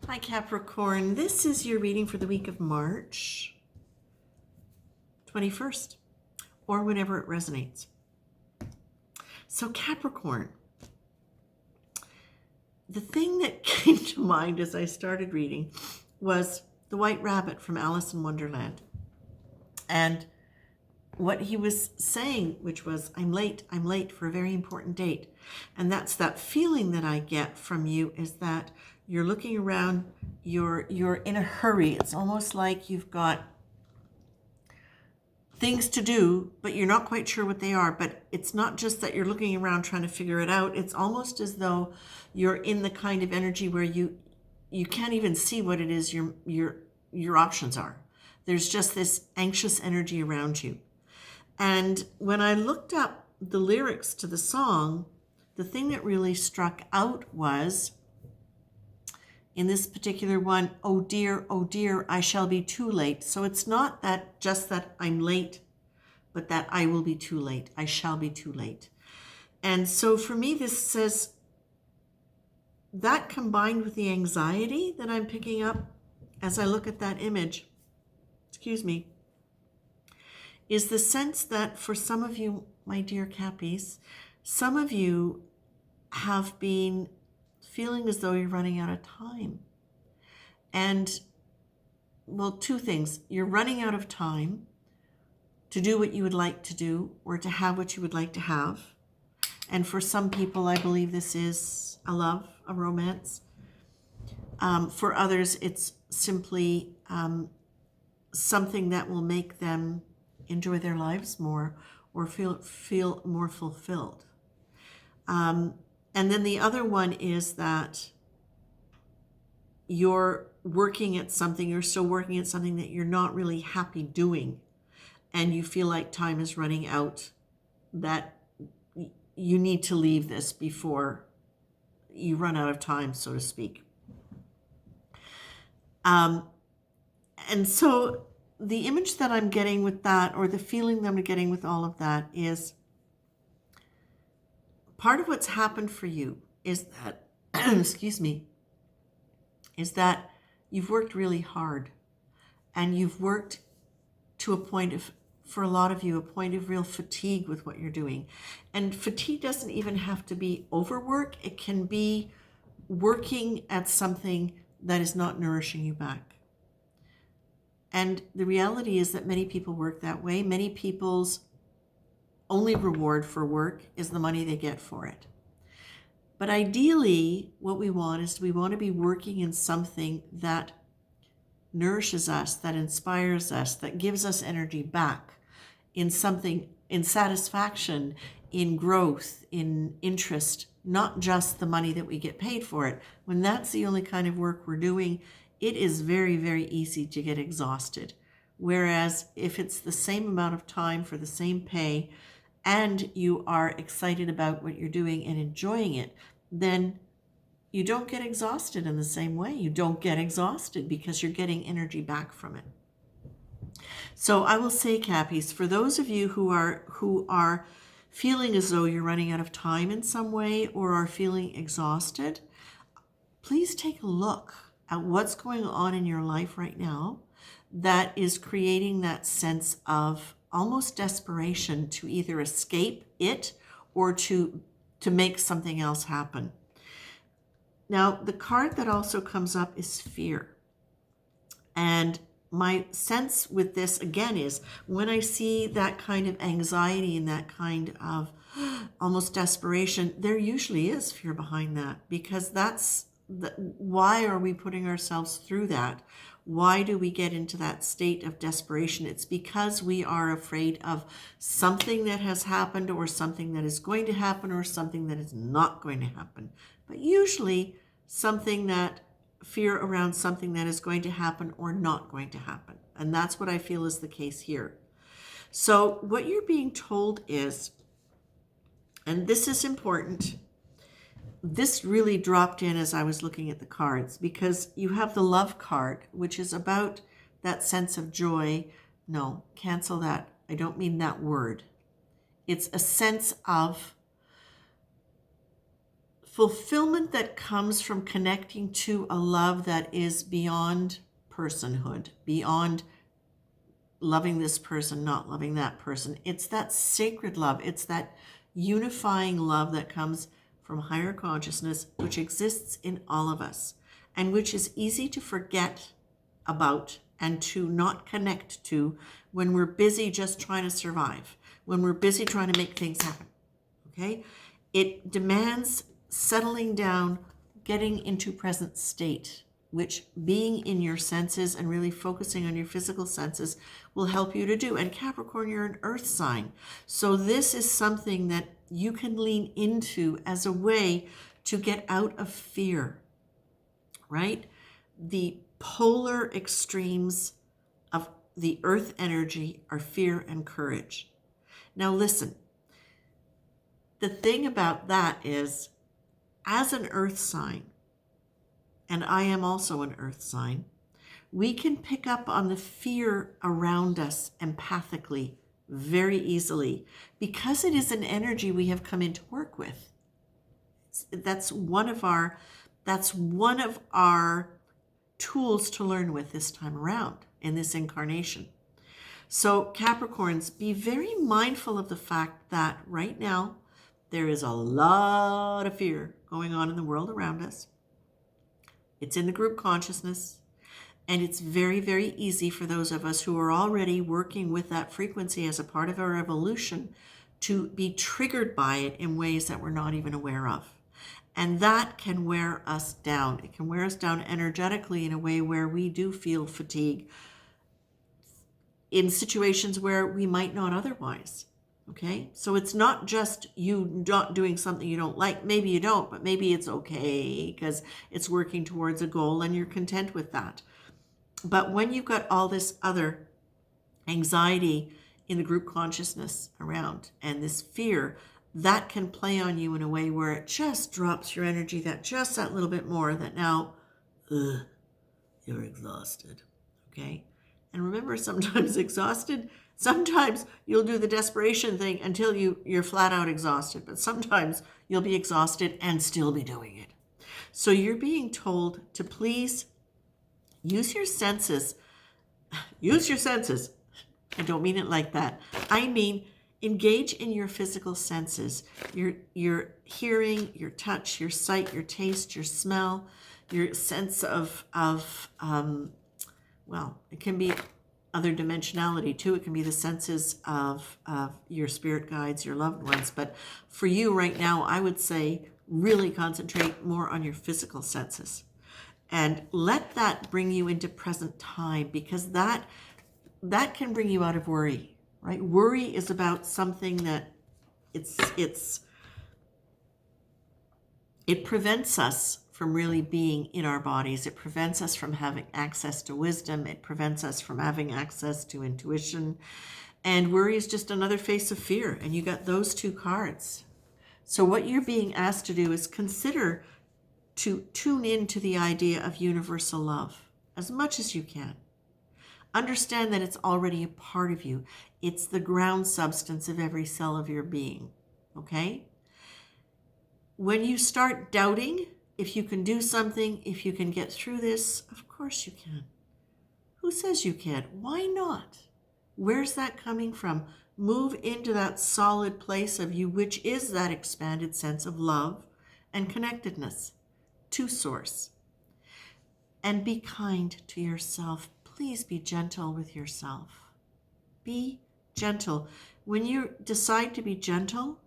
Hi Capricorn, this is your reading for the week of March 21st, or whenever it resonates. So Capricorn, the thing that came to mind as I started reading was the White Rabbit from Alice in Wonderland. And what he was saying, which was, I'm late for a very important date. And that's that feeling that I get from you, is that you're looking around, you're in a hurry. It's almost like you've got things to do, but you're not quite sure what they are. But it's not just that you're looking around trying to figure it out. It's almost as though you're in the kind of energy where you can't even see what it is your options are. There's just this anxious energy around you. And when I looked up the lyrics to the song, the thing that really struck out was, in this particular one, oh dear, I shall be too late. So it's not that just that I'm late, but that I will be too late. I shall be too late. And so for me, this says that, combined with the anxiety that I'm picking up as I look at that image, is the sense that for some of you, my dear Cappies, some of you have been feeling as though you're running out of time. And, well, two things. You're running out of time to do what you would like to do, or to have what you would like to have. And for some people, I believe this is a love, a romance. For others, it's simply something that will make them enjoy their lives more, or feel more fulfilled. And then the other one is that you're still working at something that you're not really happy doing, and you feel like time is running out, that you need to leave this before you run out of time, so to speak. And so the image that I'm getting with that, or the feeling that I'm getting with all of that, is part of what's happened for you is that, is that you've worked really hard, and you've worked to a point of, for a lot of you, a point of real fatigue with what you're doing. And fatigue doesn't even have to be overwork. It can be working at something that is not nourishing you back. And the reality is that many people work that way. Many people's only reward for work is the money they get for it. But ideally, what we want is, we want to be working in something that nourishes us, that inspires us, that gives us energy back, in something, in satisfaction, in growth, in interest, not just the money that we get paid for it. When that's the only kind of work we're doing, it is very, very easy to get exhausted. Whereas if it's the same amount of time for the same pay, and you are excited about what you're doing and enjoying it, then you don't get exhausted in the same way. You don't get exhausted because you're getting energy back from it. So I will say, Cappies, for those of you who are feeling as though you're running out of time in some way, or are feeling exhausted, please take a look at what's going on in your life right now that is creating that sense of almost desperation to either escape it, or to make something else happen. Now, the card that also comes up is fear. And my sense with this, again, is when I see that kind of anxiety and that kind of almost desperation, there usually is fear behind that, because why are we putting ourselves through that? Why do we get into that state of desperation? It's because we are afraid of something that has happened, or something that is going to happen, or something that is not going to happen. But usually fear around something that is going to happen or not going to happen. And that's what I feel is the case here. So what you're being told is, and this is important, this really dropped in as I was looking at the cards, because you have the love card, which is about that sense of joy. No, cancel that. I don't mean that word. It's a sense of fulfillment that comes from connecting to a love that is beyond personhood, beyond loving this person, not loving that person. It's that sacred love. It's that unifying love that comes from higher consciousness, which exists in all of us and which is easy to forget about and to not connect to when we're busy just trying to survive, when we're busy trying to make things happen. Okay? It demands settling down, getting into present state, which being in your senses and really focusing on your physical senses will help you to do. And Capricorn, you're an earth sign. So this is something that you can lean into as a way to get out of fear, right? The polar extremes of the earth energy are fear and courage. Now listen, the thing about that is, as an earth sign, and I am also an earth sign, we can pick up on the fear around us empathically very easily because it is an energy we have come in to work with. That's one of our tools to learn with this time around in this incarnation. So Capricorns, be very mindful of the fact that right now there is a lot of fear going on in the world around us. It's in the group consciousness, and it's very, very easy for those of us who are already working with that frequency as a part of our evolution to be triggered by it in ways that we're not even aware of. And that can wear us down. It can wear us down energetically in a way where we do feel fatigue in situations where we might not otherwise. Okay? So it's not just you not doing something you don't like. Maybe you don't, but maybe it's okay because it's working towards a goal and you're content with that. But when you've got all this other anxiety in the group consciousness around and this fear, that can play on you in a way where it just drops your energy that little bit more, that now you're exhausted. Okay? And remember, sometimes sometimes you'll do the desperation thing until you're flat out exhausted, but sometimes you'll be exhausted and still be doing it. So you're being told to please use your senses. Use your senses. I don't mean it like that. I mean, engage in your physical senses, your hearing, your touch, your sight, your taste, your smell, your sense of it can be other dimensionality too. It can be the senses of your spirit guides, your loved ones. But for you right now, I would say really concentrate more on your physical senses and let that bring you into present time, because that can bring you out of worry, right? Worry is about something that it prevents us from really being in our bodies. It prevents us from having access to wisdom. It prevents us from having access to intuition. And worry is just another face of fear. And you got those two cards. So what you're being asked to do is consider to tune into the idea of universal love as much as you can. Understand that it's already a part of you. It's the ground substance of every cell of your being. Okay? When you start doubting if you can do something, if you can get through this, of course you can. Who says you can't? Why not? Where's that coming from? Move into that solid place of you, which is that expanded sense of love and connectedness to Source. And be kind to yourself. Please be gentle with yourself. Be gentle. When you decide to be gentle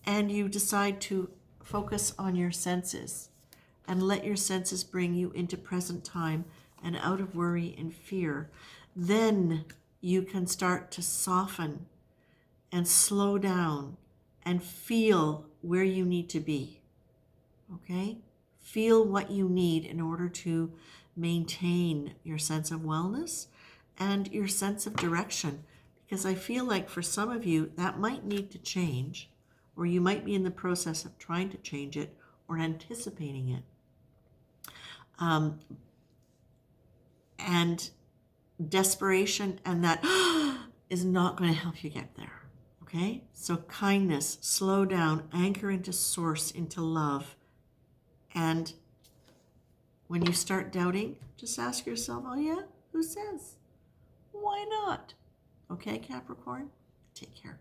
and you decide to focus on your senses and let your senses bring you into present time and out of worry and fear, then you can start to soften and slow down and feel where you need to be. Okay? Feel what you need in order to maintain your sense of wellness and your sense of direction. Because I feel like for some of you, that might need to change, or you might be in the process of trying to change it or anticipating it. And desperation and that is not going to help you get there. Okay? So kindness, slow down, anchor into source, into love. And when you start doubting, just ask yourself, oh yeah, who says? Why not? Okay, Capricorn? Take care.